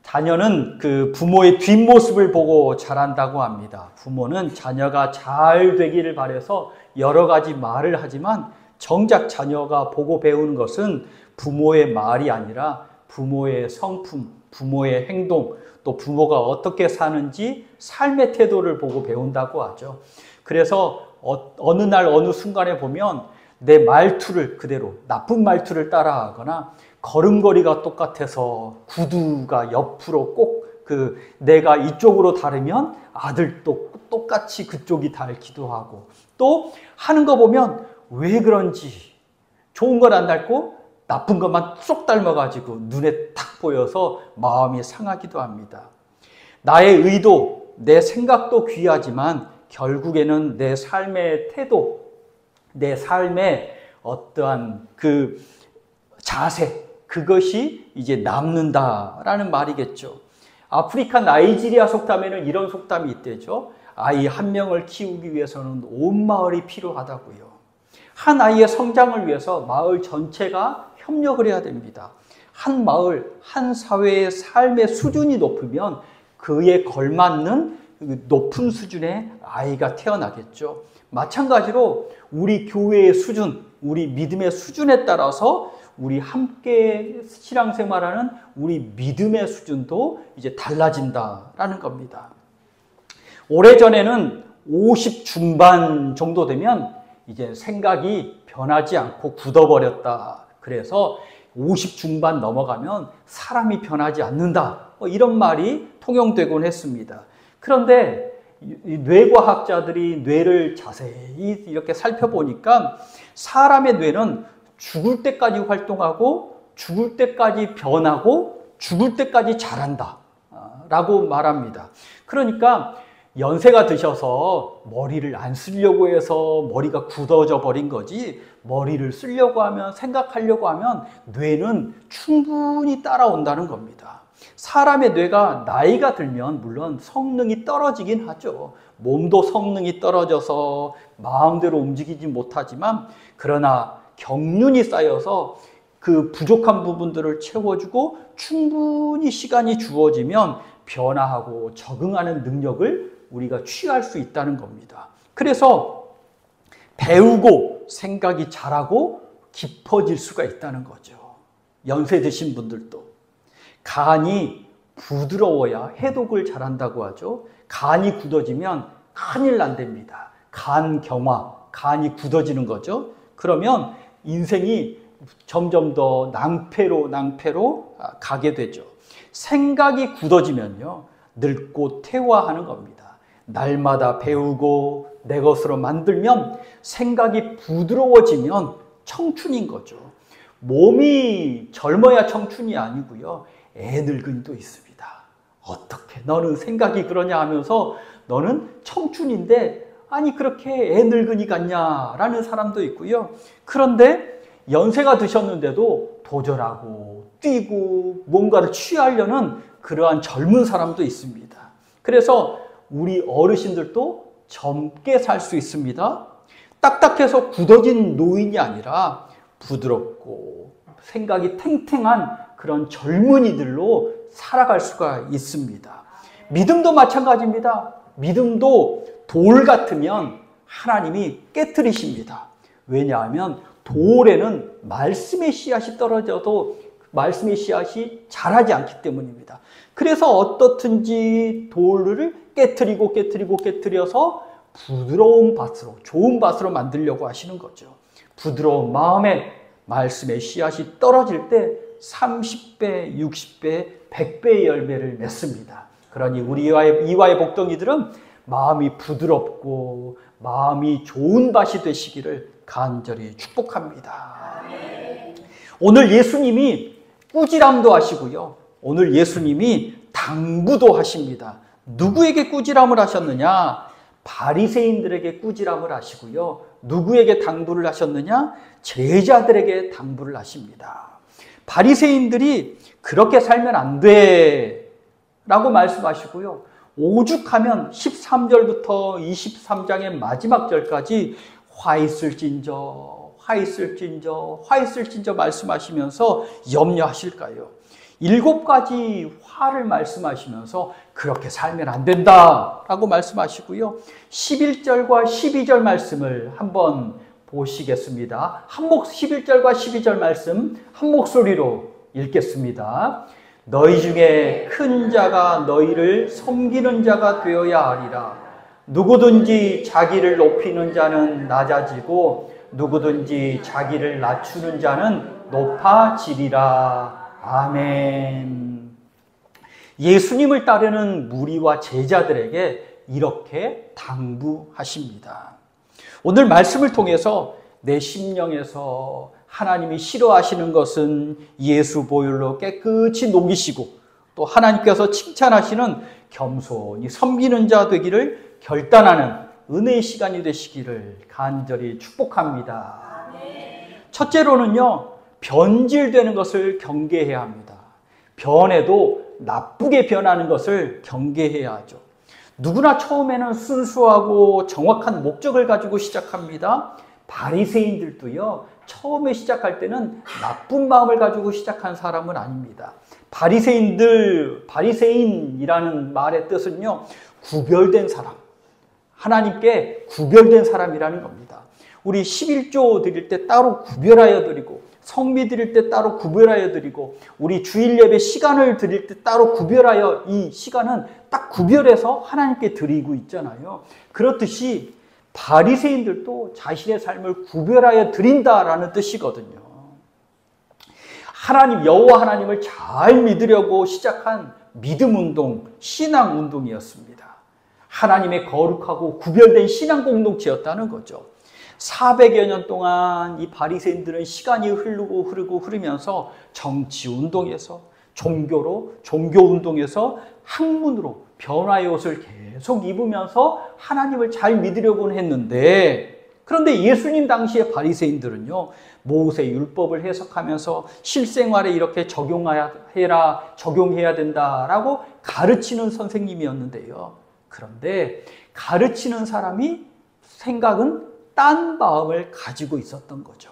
자녀는 그 부모의 뒷모습을 보고 자란다고 합니다. 부모는 자녀가 잘 되기를 바라서 여러 가지 말을 하지만 정작 자녀가 보고 배우는 것은 부모의 말이 아니라 부모의 성품, 부모의 행동, 또 부모가 어떻게 사는지 삶의 태도를 보고 배운다고 하죠. 그래서 어느 날 어느 순간에 보면 내 말투를 그대로 나쁜 말투를 따라하거나 걸음걸이가 똑같아서 구두가 옆으로 꼭 내가 이쪽으로 다르면 아들도 똑같이 그쪽이 닳기도 하고, 또 하는 거 보면 왜 그런지 좋은 건 안 닮고 나쁜 것만 쏙 닮아가지고 눈에 탁 보여서 마음이 상하기도 합니다. 나의 의도, 내 생각도 귀하지만 결국에는 내 삶의 태도, 내 삶의 어떠한 그 자세, 그것이 이제 남는다라는 말이겠죠. 아프리카 나이지리아 속담에는 이런 속담이 있대죠. 아이 한 명을 키우기 위해서는 온 마을이 필요하다고요. 한 아이의 성장을 위해서 마을 전체가 협력을 해야 됩니다. 한 마을, 한 사회의 삶의 수준이 높으면 그에 걸맞는 높은 수준의 아이가 태어나겠죠. 마찬가지로 우리 교회의 수준, 우리 믿음의 수준에 따라서 우리 함께 신앙생활하는 우리 믿음의 수준도 이제 달라진다라는 겁니다. 오래전에는 50 중반 정도 되면 이제 생각이 변하지 않고 굳어버렸다. 그래서 50 중반 넘어가면 사람이 변하지 않는다. 이런 말이 통용되곤 했습니다. 그런데 뇌과학자들이 뇌를 자세히 이렇게 살펴보니까 사람의 뇌는 죽을 때까지 활동하고 죽을 때까지 변하고 죽을 때까지 자란다 라고 말합니다. 그러니까 연세가 드셔서 머리를 안 쓰려고 해서 머리가 굳어져 버린 거지, 머리를 쓰려고 하면, 생각하려고 하면 뇌는 충분히 따라온다는 겁니다. 사람의 뇌가 나이가 들면 물론 성능이 떨어지긴 하죠. 몸도 성능이 떨어져서 마음대로 움직이지 못하지만, 그러나 경륜이 쌓여서 그 부족한 부분들을 채워주고 충분히 시간이 주어지면 변화하고 적응하는 능력을 우리가 취할 수 있다는 겁니다. 그래서 배우고 생각이 자라고 깊어질 수가 있다는 거죠. 연세 드신 분들도. 간이 부드러워야 해독을 잘한다고 하죠. 간이 굳어지면 큰일 난답니다. 간경화, 간이 굳어지는 거죠. 그러면 인생이 점점 더 낭패로 가게 되죠. 생각이 굳어지면요, 늙고 퇴화하는 겁니다. 날마다 배우고 내 것으로 만들면, 생각이 부드러워지면 청춘인 거죠. 몸이 젊어야 청춘이 아니고요, 애 늙은이도 있습니다. 어떻게 너는 생각이 그러냐 하면서 너는 청춘인데 아니 그렇게 애 늙은이 같냐라는 사람도 있고요. 그런데 연세가 드셨는데도 도전하고 뛰고 뭔가를 취하려는 그러한 젊은 사람도 있습니다. 그래서 우리 어르신들도 젊게 살 수 있습니다. 딱딱해서 굳어진 노인이 아니라 부드럽고 생각이 탱탱한 그런 젊은이들로 살아갈 수가 있습니다. 믿음도 마찬가지입니다. 믿음도 돌 같으면 하나님이 깨트리십니다. 왜냐하면 돌에는 말씀의 씨앗이 떨어져도 말씀의 씨앗이 자라지 않기 때문입니다. 그래서 어떻든지 돌을 깨트려서 부드러운 밭으로, 좋은 밭으로 만들려고 하시는 거죠. 부드러운 마음에 말씀의 씨앗이 떨어질 때 30배, 60배, 100배의 열매를 맺습니다. 그러니 우리 이화의 복덩이들은 마음이 부드럽고 마음이 좋은 밭이 되시기를 간절히 축복합니다. 오늘 예수님이 꾸지람도 하시고요, 오늘 예수님이 당부도 하십니다. 누구에게 꾸지람을 하셨느냐? 바리새인들에게 꾸지람을 하시고요, 누구에게 당부를 하셨느냐? 제자들에게 당부를 하십니다. 바리새인들이 그렇게 살면 안 돼 라고 말씀하시고요, 오죽하면 13절부터 23장의 마지막 절까지 화 있을진저 말씀하시면서 염려하실까요? 7가지 화를 말씀하시면서 그렇게 살면 안 된다라고 말씀하시고요. 11절과 12절 말씀을 한번 보시겠습니다. 11절과 12절 말씀 한 목소리로 읽겠습니다. 너희 중에 큰 자가 너희를 섬기는 자가 되어야 하리라. 누구든지 자기를 높이는 자는 낮아지고 누구든지 자기를 낮추는 자는 높아지리라. 아멘. 예수님을 따르는 무리와 제자들에게 이렇게 당부하십니다. 오늘 말씀을 통해서 내 심령에서 하나님이 싫어하시는 것은 예수 보혈로 깨끗이 녹이시고 또 하나님께서 칭찬하시는 겸손히 섬기는 자 되기를 결단하는 은혜의 시간이 되시기를 간절히 축복합니다. 첫째로는요, 변질되는 것을 경계해야 합니다. 변해도 나쁘게 변하는 것을 경계해야 하죠. 누구나 처음에는 순수하고 정확한 목적을 가지고 시작합니다. 바리새인들도요, 처음에 시작할 때는 나쁜 마음을 가지고 시작한 사람은 아닙니다. 바리새인이라는 말의 뜻은요, 구별된 사람, 하나님께 구별된 사람이라는 겁니다. 우리 11조 드릴 때 따로 구별하여 드리고, 성미 드릴 때 따로 구별하여 드리고, 우리 주일 예배 시간을 드릴 때 따로 구별하여, 이 시간은 딱 구별해서 하나님께 드리고 있잖아요. 그렇듯이 바리새인들도 자신의 삶을 구별하여 드린다라는 뜻이거든요. 여호와 하나님을 잘 믿으려고 시작한 믿음 운동, 신앙 운동이었습니다. 하나님의 거룩하고 구별된 신앙 공동체였다는 거죠. 400여 년 동안 이 바리새인들은 시간이 흐르면서 정치 운동에서 종교 운동에서 학문으로 변화의 옷을 계속 입으면서 하나님을 잘 믿으려고는 했는데, 그런데 예수님 당시의 바리새인들은요, 모세 율법을 해석하면서 실생활에 이렇게 적용해야 된다라고 가르치는 선생님이었는데요. 그런데 가르치는 사람이 생각은 딴 마음을 가지고 있었던 거죠.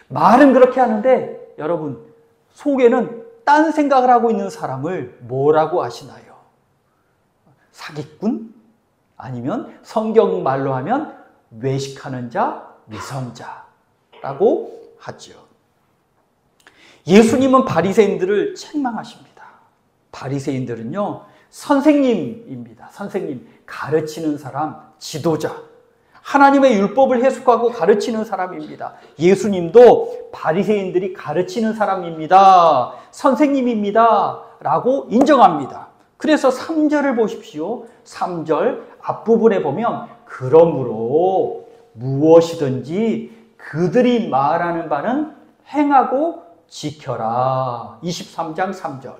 말은 그렇게 하는데 여러분, 속에는 딴 생각을 하고 있는 사람을 뭐라고 아시나요? 사기꾼? 아니면 성경 말로 하면 외식하는 자, 위선자라고 하죠. 예수님은 바리새인들을 책망하십니다. 바리새인들은요, 선생님입니다. 선생님, 가르치는 사람, 지도자, 하나님의 율법을 해석하고 가르치는 사람입니다. 예수님도 바리새인들이 가르치는 사람입니다. 선생님입니다. 라고 인정합니다. 그래서 3절을 보십시오. 3절 앞부분에 보면 그러므로 무엇이든지 그들이 말하는 바는 행하고 지켜라. 23장 3절.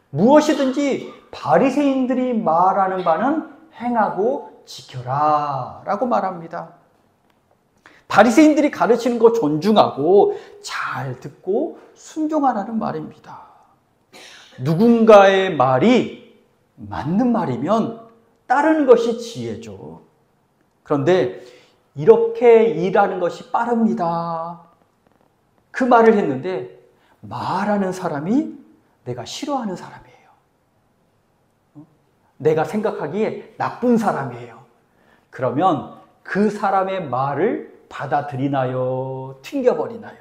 무엇이든지 바리새인들이 말하는 바는 행하고 지켜라 라고 말합니다. 바리새인들이 가르치는 거 존중하고 잘 듣고 순종하라는 말입니다. 누군가의 말이 맞는 말이면 따르는 것이 지혜죠. 그런데 이렇게 일하는 것이 빠릅니다. 그 말을 했는데 말하는 사람이 내가 싫어하는 사람이에요. 내가 생각하기에 나쁜 사람이에요. 그러면 그 사람의 말을 받아들이나요? 튕겨버리나요?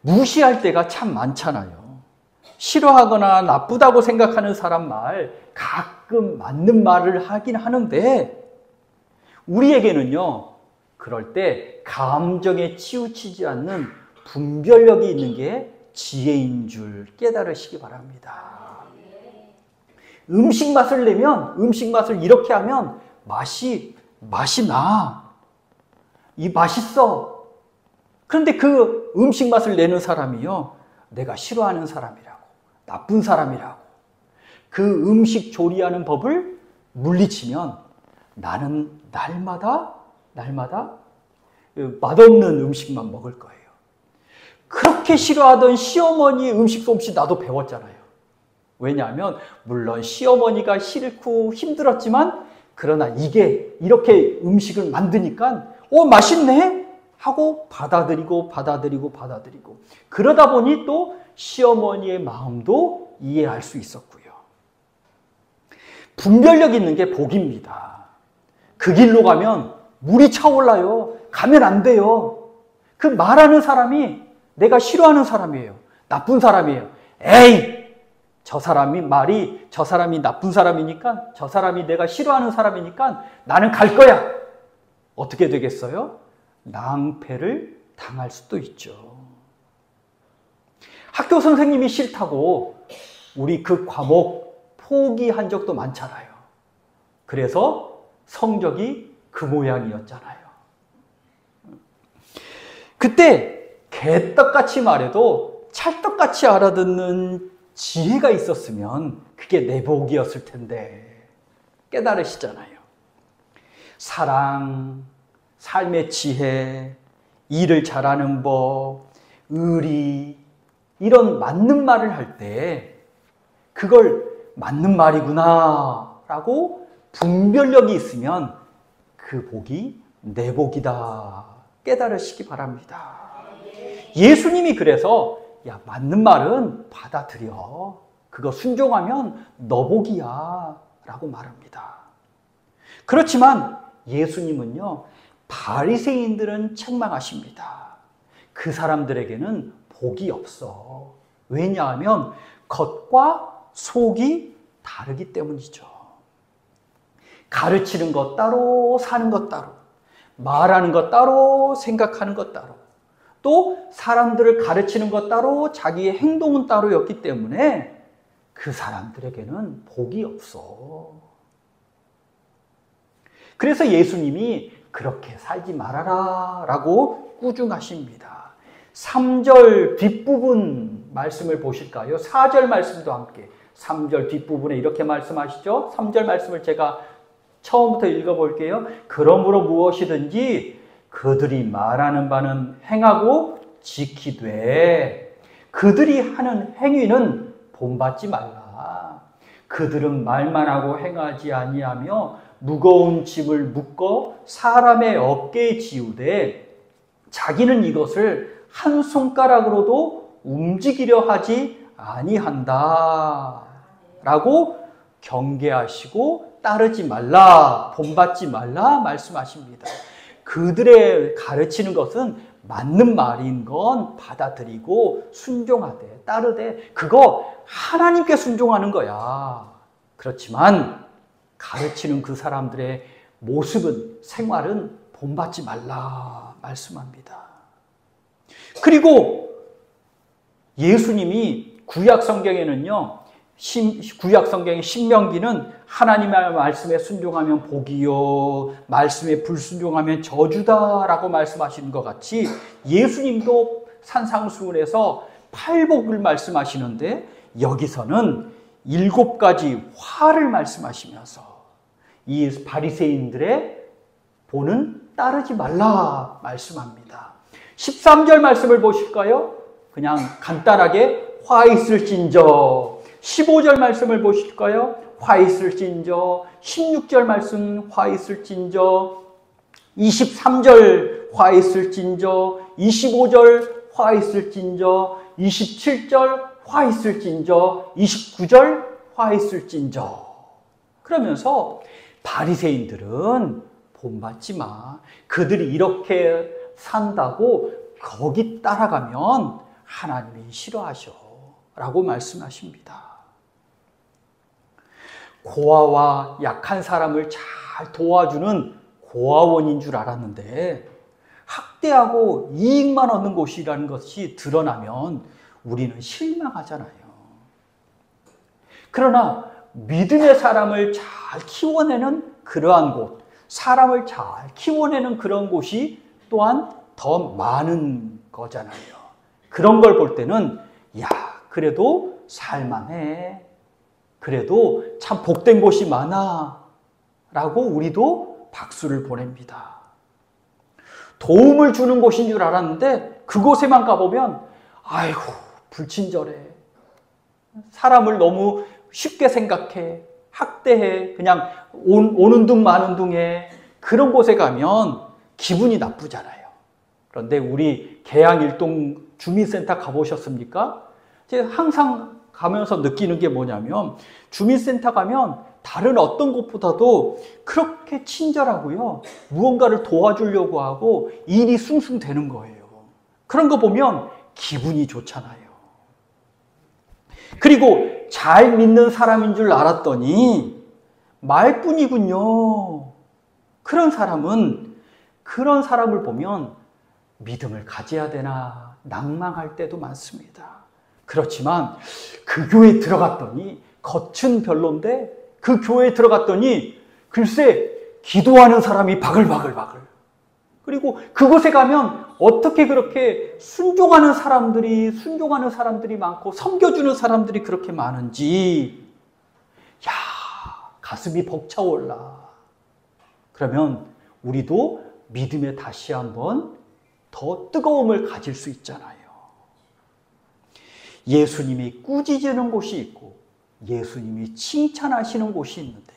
무시할 때가 참 많잖아요. 싫어하거나 나쁘다고 생각하는 사람 말, 가끔 맞는 말을 하긴 하는데, 우리에게는요, 그럴 때 감정에 치우치지 않는 분별력이 있는 게 지혜인 줄 깨달으시기 바랍니다. 음식 맛을 내면, 음식 맛을 이렇게 하면 맛이 나. 이 맛있어. 그런데 그 음식 맛을 내는 사람이요, 내가 싫어하는 사람이라고, 나쁜 사람이라고. 그 음식 조리하는 법을 물리치면 나는 날마다 맛없는 음식만 먹을 거예요. 그렇게 싫어하던 시어머니 음식 솜씨 나도 배웠잖아요. 왜냐하면 물론 시어머니가 싫고 힘들었지만, 그러나 이게 이렇게 음식을 만드니까 맛있네 하고 받아들이고 그러다 보니 또 시어머니의 마음도 이해할 수 있었고요. 분별력 있는 게 복입니다. 그 길로 가면 물이 차올라요. 가면 안 돼요. 그 말하는 사람이 내가 싫어하는 사람이에요. 나쁜 사람이에요. 에이! 저 사람이 나쁜 사람이니까, 저 사람이 내가 싫어하는 사람이니까 나는 갈 거야. 어떻게 되겠어요? 낭패를 당할 수도 있죠. 학교 선생님이 싫다고 우리 그 과목 포기한 적도 많잖아요. 그래서 성적이 그 모양이었잖아요. 그때 개떡같이 말해도 찰떡같이 알아듣는 지혜가 있었으면 그게 내 복이었을 텐데 깨달으시잖아요. 사랑, 삶의 지혜, 일을 잘하는 법, 의리, 이런 맞는 말을 할 때 그걸 맞는 말이구나 라고 분별력이 있으면 그 복이 내 복이다 깨달으시기 바랍니다. 예수님이 그래서 야, 맞는 말은 받아들여. 그거 순종하면 너 복이야 라고 말합니다. 그렇지만 예수님은요, 바리새인들은 책망하십니다. 그 사람들에게는 복이 없어. 왜냐하면 겉과 속이 다르기 때문이죠. 가르치는 것 따로, 사는 것 따로, 말하는 것 따로, 생각하는 것 따로, 또 사람들을 가르치는 것 따로, 자기의 행동은 따로였기 때문에 그 사람들에게는 복이 없어. 그래서 예수님이 그렇게 살지 말아라 라고 꾸중하십니다. 3절 뒷부분 말씀을 보실까요? 4절 말씀도 함께 3절 뒷부분에 이렇게 말씀하시죠. 3절 말씀을 제가 처음부터 읽어볼게요. 그러므로 무엇이든지 그들이 말하는 바는 행하고 지키되 그들이 하는 행위는 본받지 말라. 그들은 말만 하고 행하지 아니하며 무거운 짐을 묶어 사람의 어깨에 지우되 자기는 이것을 한 손가락으로도 움직이려 하지 아니한다 라고 경계하시고 따르지 말라, 본받지 말라 말씀하십니다. 그들의 가르치는 것은 맞는 말인 건 받아들이고 순종하되 따르되 그거 하나님께 순종하는 거야. 그렇지만 가르치는 그 사람들의 모습은, 생활은 본받지 말라 말씀합니다. 그리고 예수님이 구약 성경에는요, 구약 성경의 신명기는 하나님의 말씀에 순종하면 복이요, 말씀에 불순종하면 저주다라고 말씀하시는 것 같이 예수님도 산상수훈에서 팔복을 말씀하시는데 여기서는 7가지 화를 말씀하시면서 이 바리새인들의 본은 따르지 말라 말씀합니다. 13절 말씀을 보실까요? 그냥 간단하게 화 있을진저. 15절 말씀을 보실까요? 화 있을진저. 16절 말씀 화 있을진저. 23절 화 있을진저. 25절 화 있을진저. 27절 화 있을진저. 29절 화 있을진저. 그러면서 바리새인들은 본받지 마. 그들이 이렇게 산다고 거기 따라가면 하나님이 싫어하셔 라고 말씀하십니다. 고아와 약한 사람을 잘 도와주는 고아원인 줄 알았는데 학대하고 이익만 얻는 곳이라는 것이 드러나면 우리는 실망하잖아요. 그러나 믿음의 사람을 잘 키워내는 그러한 곳, 사람을 잘 키워내는 그런 곳이 또한 더 많은 거잖아요. 그런 걸 볼 때는 야, 그래도 살만해. 그래도 참 복된 곳이 많아 라고 우리도 박수를 보냅니다. 도움을 주는 곳인 줄 알았는데 그곳에만 가보면 아이고 불친절해. 사람을 너무 쉽게 생각해. 학대해. 그냥 오는 둥 마는 둥 해. 그런 곳에 가면 기분이 나쁘잖아요. 그런데 우리 계양 일동 주민센터 가보셨습니까? 제가 항상 가면서 느끼는 게 뭐냐면 주민센터 가면 다른 어떤 곳보다도 그렇게 친절하고요. 무언가를 도와주려고 하고 일이 숭숭 되는 거예요. 그런 거 보면 기분이 좋잖아요. 그리고 잘 믿는 사람인 줄 알았더니 말뿐이군요. 그런 사람을 보면 믿음을 가져야 되나 낭망할 때도 많습니다. 그렇지만 그 교회에 들어갔더니 겉은 별론데 그 교회에 들어갔더니 글쎄 기도하는 사람이 바글바글바글. 그리고 그곳에 가면 어떻게 그렇게 순종하는 사람들이 많고 섬겨주는 사람들이 그렇게 많은지 야 가슴이 벅차올라. 그러면 우리도 믿음에 다시 한번 더 뜨거움을 가질 수 있잖아요. 예수님이 꾸짖는 곳이 있고 예수님이 칭찬하시는 곳이 있는데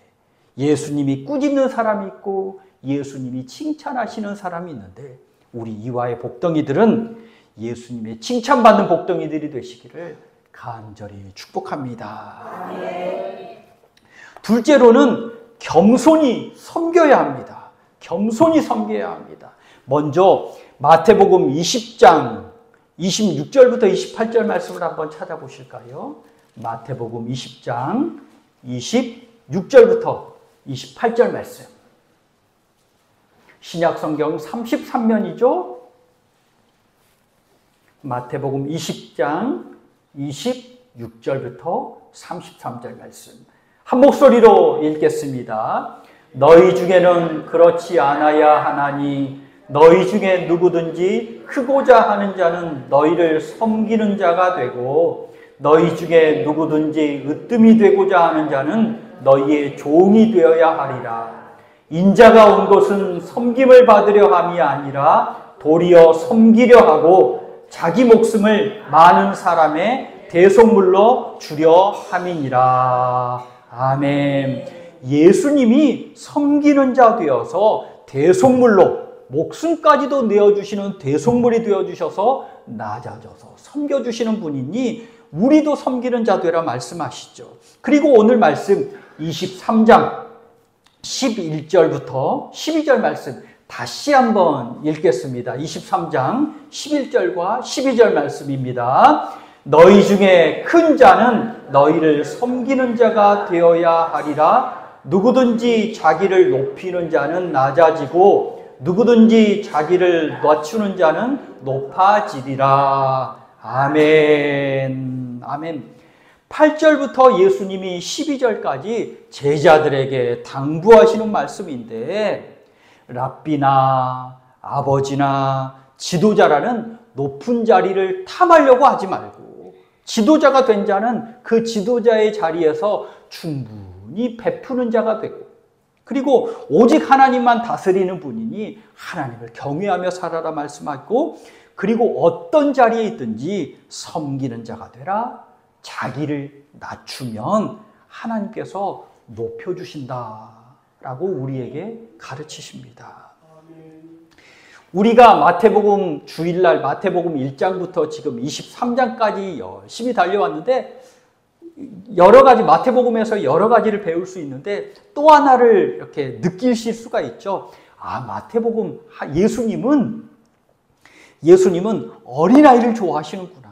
예수님이 꾸짖는 사람이 있고 예수님이 칭찬하시는 사람이 있는데 우리 이화의 복덩이들은 예수님의 칭찬받는 복덩이들이 되시기를 간절히 축복합니다. 둘째로는 겸손히 섬겨야 합니다. 겸손히 섬겨야 합니다. 먼저 마태복음 20장 26절부터 28절 말씀을 한번 찾아보실까요? 마태복음 20장 26절부터 28절 말씀. 신약성경 33면이죠. 마태복음 20장 26절부터 33절 말씀. 한 목소리로 읽겠습니다. 너희 중에는 그렇지 않아야 하나니 너희 중에 누구든지 크고자 하는 자는 너희를 섬기는 자가 되고 너희 중에 누구든지 으뜸이 되고자 하는 자는 너희의 종이 되어야 하리라. 인자가 온 것은 섬김을 받으려 함이 아니라 도리어 섬기려 하고 자기 목숨을 많은 사람의 대속물로 주려 함이니라. 아멘. 예수님이 섬기는 자 되어서 대속물로 목숨까지도 내어주시는 대속물이 되어주셔서 낮아져서 섬겨주시는 분이니 우리도 섬기는 자 되라 말씀하시죠. 그리고 오늘 말씀 23장 11절부터 12절 말씀 다시 한번 읽겠습니다. 23장 11절과 12절 말씀입니다. 너희 중에 큰 자는 너희를 섬기는 자가 되어야 하리라. 누구든지 자기를 높이는 자는 낮아지고 누구든지 자기를 낮추는 자는 높아지리라. 아멘. 아멘. 8절부터 예수님이 12절까지 제자들에게 당부하시는 말씀인데 랍비나 아버지나 지도자라는 높은 자리를 탐하려고 하지 말고 지도자가 된 자는 그 지도자의 자리에서 충분히 베푸는 자가 되고 그리고 오직 하나님만 다스리는 분이니 하나님을 경외하며 살아라 말씀하고 그리고 어떤 자리에 있든지 섬기는 자가 되라. 자기를 낮추면 하나님께서 높여주신다라고 우리에게 가르치십니다. 우리가 마태복음 주일날 마태복음 1장부터 지금 23장까지 열심히 달려왔는데 여러 가지 마태복음에서 여러 가지를 배울 수 있는데 또 하나를 이렇게 느끼실 수가 있죠. 아, 마태복음 예수님은 어린아이를 좋아하시는구나.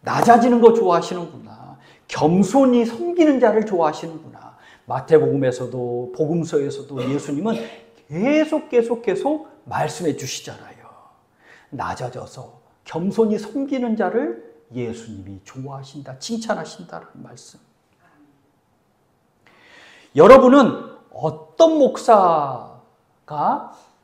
낮아지는 거 좋아하시는구나. 겸손히 섬기는 자를 좋아하시는구나. 마태복음에서도 복음서에서도 예수님은 계속 말씀해 주시잖아요. 낮아져서 겸손히 섬기는 자를 예수님이 좋아하신다, 칭찬하신다는 말씀. 여러분은 어떤 목사가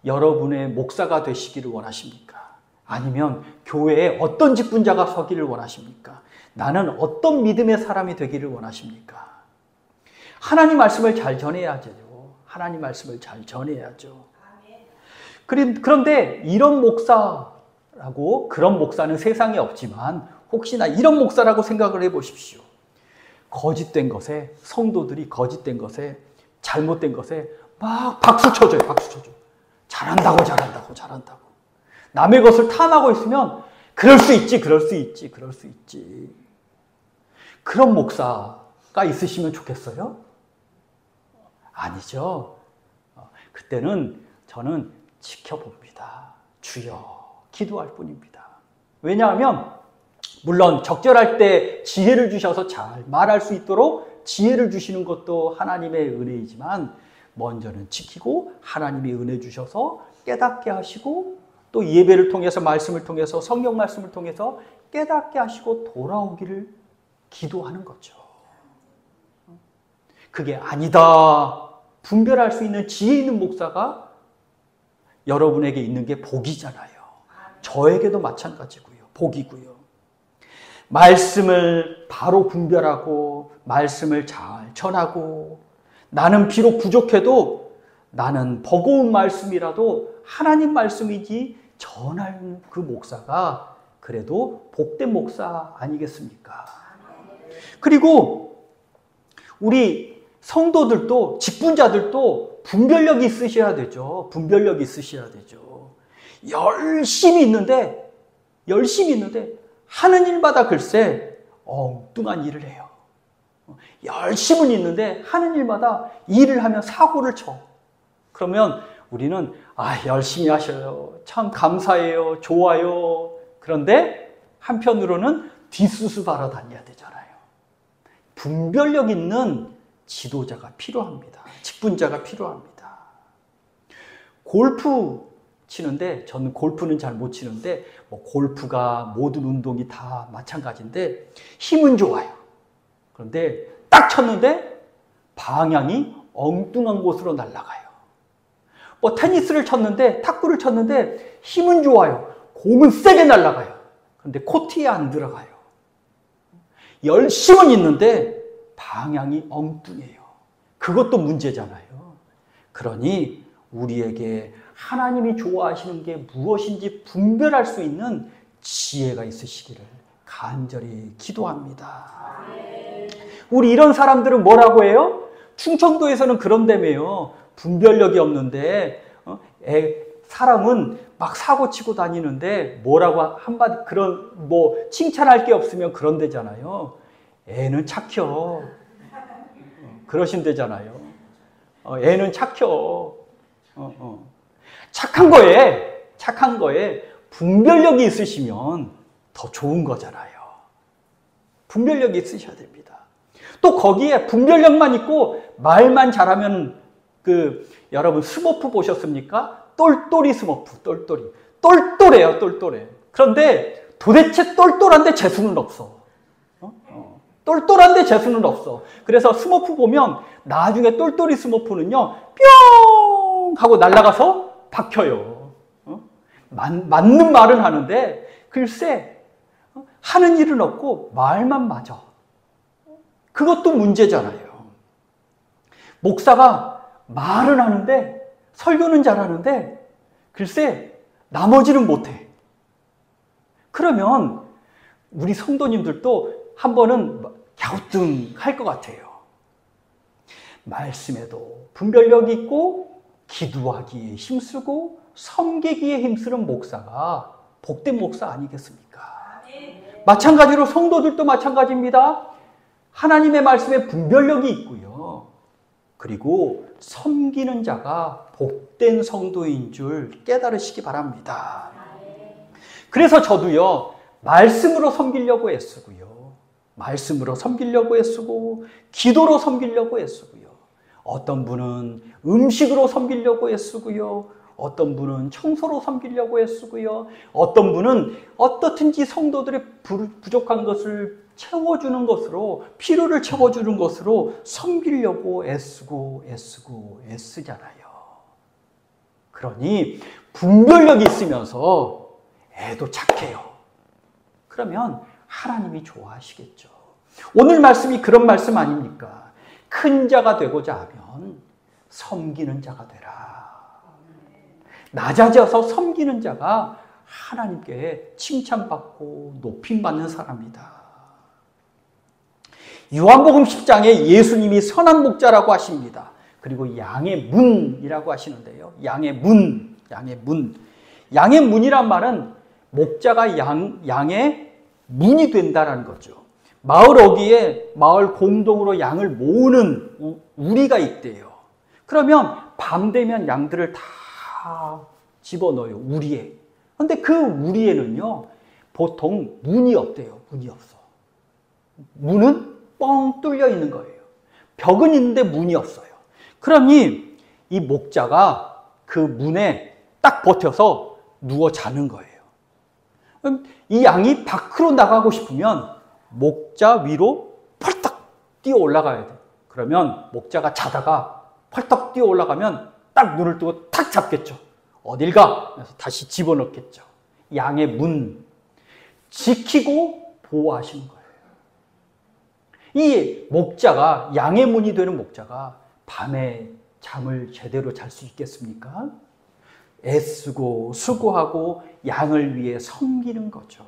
여러분의 목사가 되시기를 원하십니까? 아니면 교회에 어떤 직분자가 서기를 원하십니까? 나는 어떤 믿음의 사람이 되기를 원하십니까? 하나님 말씀을 잘 전해야죠. 하나님 말씀을 잘 전해야죠. 그런데 이런 목사라고 그런 목사는 세상에 없지만 혹시나 이런 목사라고 생각을 해보십시오. 거짓된 것에 성도들이 거짓된 것에 잘못된 것에 막 박수 쳐줘요. 잘한다고. 남의 것을 탐하고 있으면 그럴 수 있지, 그럴 수 있지, 그럴 수 있지. 그런 목사가 있으시면 좋겠어요? 아니죠. 그때는 저는 지켜봅니다. 주여, 기도할 뿐입니다. 왜냐하면 물론 적절할 때 지혜를 주셔서 잘 말할 수 있도록 지혜를 주시는 것도 하나님의 은혜이지만 먼저는 지키고 하나님이 은혜 주셔서 깨닫게 하시고 또 예배를 통해서 말씀을 통해서 성경 말씀을 통해서 깨닫게 하시고 돌아오기를 기도하는 거죠. 그게 아니다 분별할 수 있는 지혜 있는 목사가 여러분에게 있는 게 복이잖아요. 저에게도 마찬가지고요. 복이고요. 말씀을 바로 분별하고 말씀을 잘 전하고 나는 비록 부족해도 나는 버거운 말씀이라도 하나님 말씀이지 전하는 그 목사가 그래도 복된 목사 아니겠습니까? 그리고 우리 성도들도 직분자들도 분별력이 있으셔야 되죠. 분별력이 있으셔야 되죠. 열심히 있는데 하는 일마다 글쎄 엉뚱한 일을 해요. 열심은 있는데 하는 일마다 일을 하면 사고를 쳐. 그러면 우리는 열심히 하셔요. 참 감사해요. 좋아요. 그런데 한편으로는 뒷수습 하러 다녀야 되잖아요. 분별력 있는 지도자가 필요합니다. 직분자가 필요합니다. 골프 치는데 저는 골프는 잘 못 치는데 골프가 모든 운동이 다 마찬가지인데 힘은 좋아요. 그런데 딱 쳤는데 방향이 엉뚱한 곳으로 날아가요. 테니스를 쳤는데 탁구를 쳤는데 힘은 좋아요. 공은 세게 날아가요. 그런데 코트에 안 들어가요. 열심은 있는데 방향이 엉뚱해요. 그것도 문제잖아요. 그러니 우리에게 하나님이 좋아하시는 게 무엇인지 분별할 수 있는 지혜가 있으시기를 간절히 기도합니다. 우리 이런 사람들은 뭐라고 해요? 충청도에서는 그런다며요. 분별력이 없는데 사람은 막 사고치고 다니는데 뭐라고 한마디 그런 칭찬할 게 없으면 그런대잖아요. 애는 착혀. 그러신대잖아요. 애는 착혀. 착한 거에 분별력이 있으시면 더 좋은 거잖아요. 분별력이 있으셔야 됩니다. 또 거기에 분별력만 있고 말만 잘하면 여러분 스머프 보셨습니까? 똘똘이 스머프, 똘똘해요, 똘똘해. 그런데 도대체 똘똘한데 재수는 없어. 똘똘한데 재수는 없어. 그래서 스머프 보면 나중에 똘똘이 스머프는요, 뿅 하고 날아가서 박혀요. 맞는 말은 하는데 글쎄 하는 일은 없고 말만 맞아. 그것도 문제잖아요. 목사가 말은 하는데 설교는 잘하는데 글쎄 나머지는 못해. 그러면 우리 성도님들도 한 번은 갸우뚱할 것 같아요. 말씀에도 분별력이 있고 기도하기에 힘쓰고 섬기기에 힘쓰는 목사가 복된 목사 아니겠습니까? 마찬가지로 성도들도 마찬가지입니다. 하나님의 말씀에 분별력이 있고요. 그리고 섬기는 자가 복된 성도인 줄 깨달으시기 바랍니다. 그래서 저도요, 말씀으로 섬기려고 애쓰고요. 말씀으로 섬기려고 애쓰고, 기도로 섬기려고 애쓰고요. 어떤 분은 음식으로 섬기려고 애쓰고요. 어떤 분은 청소로 섬기려고 애쓰고요. 어떤 분은 어떻든지 성도들의 부족한 것을 채워주는 것으로, 필요를 채워주는 것으로 섬기려고 애쓰잖아요. 그러니 분별력이 있으면서 애도 착해요. 그러면 하나님이 좋아하시겠죠. 오늘 말씀이 그런 말씀 아닙니까? 큰 자가 되고자 하면 섬기는 자가 되라. 낮아져서 섬기는 자가 하나님께 칭찬받고 높임받는 사람이다. 요한복음 10장에 예수님이 선한 목자라고 하십니다. 그리고 양의 문이라고 하시는데요. 양의 문. 양의 문이란 말은 목자가 양의 문이 된다는 거죠. 마을 어귀에 마을 공동으로 양을 모으는 우리가 있대요. 그러면 밤 되면 양들을 다 집어넣어요. 우리에. 그런데 그 우리에는요, 보통 문이 없대요. 문이 없어. 문은 뻥 뚫려 있는 거예요. 벽은 있는데 문이 없어요. 그러니 이 목자가 그 문에 딱 버텨서 누워 자는 거예요. 그럼 이 양이 밖으로 나가고 싶으면 목자 위로 펄떡 뛰어 올라가야 돼. 그러면 목자가 자다가 펄떡 뛰어 올라가면 딱 눈을 뜨고 탁 잡겠죠. 어딜 가? 그래서 다시 집어넣겠죠. 양의 문 지키고 보호하시는 거예요. 이 목자가, 양의 문이 되는 목자가 밤에 잠을 제대로 잘 수 있겠습니까? 애쓰고 수고하고 양을 위해 섬기는 거죠.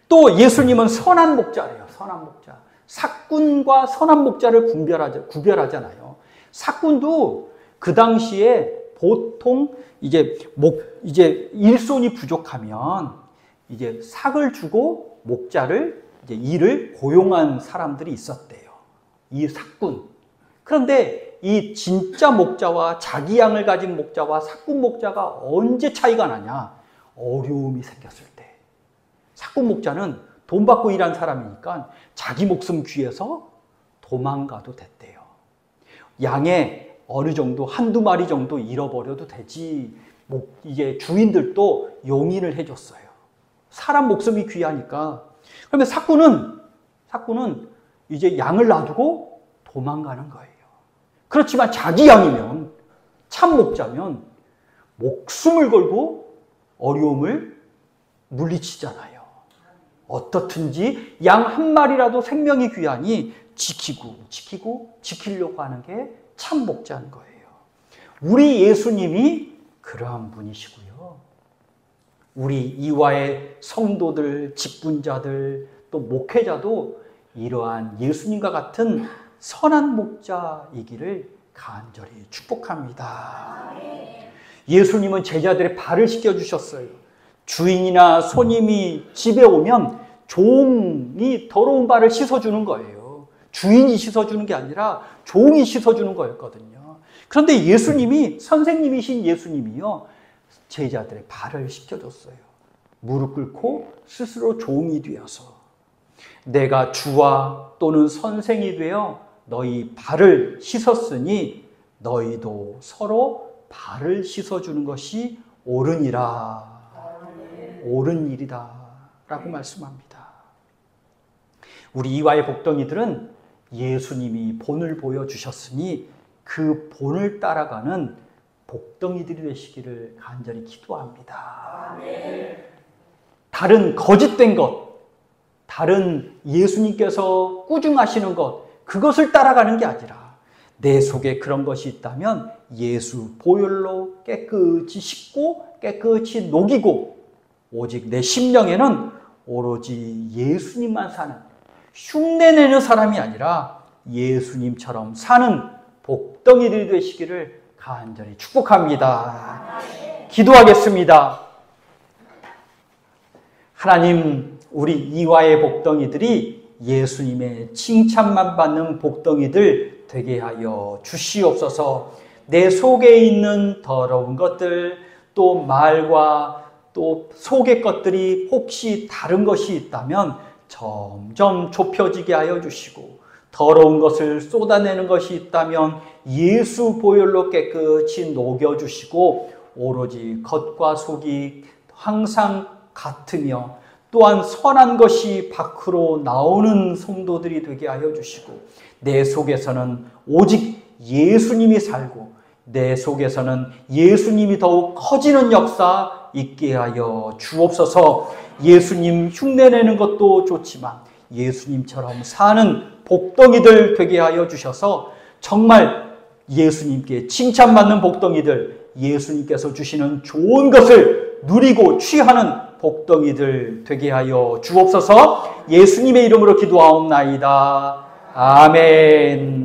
또 예수님은 선한 목자래요. 선한 목자. 삭군과 선한 목자를 구별하잖아요. 삭군도 그 당시에 보통 이제 일손이 부족하면 이제 삭을 주고 목자를 이제 일을 고용한 사람들이 있었대요. 이 삭군. 그런데 이 진짜 목자와 자기 양을 가진 목자와 삭군 목자가 언제 차이가 나냐? 어려움이 생겼을 때. 삭군 목자는 돈 받고 일한 사람이니까 자기 목숨 귀해서 도망가도 됐대요. 양에 어느 정도 한두 마리 정도 잃어버려도 되지. 이제 주인들도 용인을 해줬어요. 사람 목숨이 귀하니까. 그러면 삭군은 이제 양을 놔두고 도망가는 거예요. 그렇지만 자기 양이면, 참 목자면 목숨을 걸고 어려움을 물리치잖아요. 어떻든지 양 한 마리라도 생명이 귀하니 지키려고 하는 게 참 목자인 거예요. 우리 예수님이 그러한 분이시고요. 우리 이화의 성도들, 직분자들, 또 목회자도 이러한 예수님과 같은 선한 목자이기를 간절히 축복합니다. 예수님은 제자들의 발을 씻겨주셨어요. 주인이나 손님이 집에 오면 종이 더러운 발을 씻어주는 거예요. 주인이 씻어주는 게 아니라 종이 씻어주는 거였거든요. 그런데 예수님이, 선생님이신 예수님이요, 제자들의 발을 씻겨줬어요. 무릎 꿇고 스스로 종이 되어서 내가 주와 또는 선생이 되어 너희 발을 씻었으니 너희도 서로 발을 씻어주는 것이 옳으니라. 옳은 일이다 라고 말씀합니다. 우리 이화의 복덩이들은 예수님이 본을 보여주셨으니 그 본을 따라가는 복덩이들이 되시기를 간절히 기도합니다. 다른 거짓된 것, 다른 예수님께서 꾸중하시는 것, 그것을 따라가는 게 아니라 내 속에 그런 것이 있다면 예수 보혈로 깨끗이 씻고 깨끗이 녹이고 오직 내 심령에는 오로지 예수님만 사는, 흉내내는 사람이 아니라 예수님처럼 사는 복덩이들이 되시기를 간절히 축복합니다. 기도하겠습니다. 하나님, 우리 이화의 복덩이들이 예수님의 칭찬만 받는 복덩이들 되게 하여 주시옵소서. 내 속에 있는 더러운 것들, 또 말과 또 속의 것들이 혹시 다른 것이 있다면 점점 좁혀지게 하여 주시고, 더러운 것을 쏟아내는 것이 있다면 예수 보혈로 깨끗이 녹여주시고, 오로지 겉과 속이 항상 같으며 또한 선한 것이 밖으로 나오는 성도들이 되게 하여 주시고, 내 속에서는 오직 예수님이 살고 내 속에서는 예수님이 더욱 커지는 역사 있게 하여 주옵소서. 예수님 흉내내는 것도 좋지만 예수님처럼 사는 복덩이들 되게 하여 주셔서 정말 예수님께 칭찬받는 복덩이들, 예수님께서 주시는 좋은 것을 누리고 취하는 복덩이들 되게 하여 주옵소서. 예수님의 이름으로 기도하옵나이다. 아멘.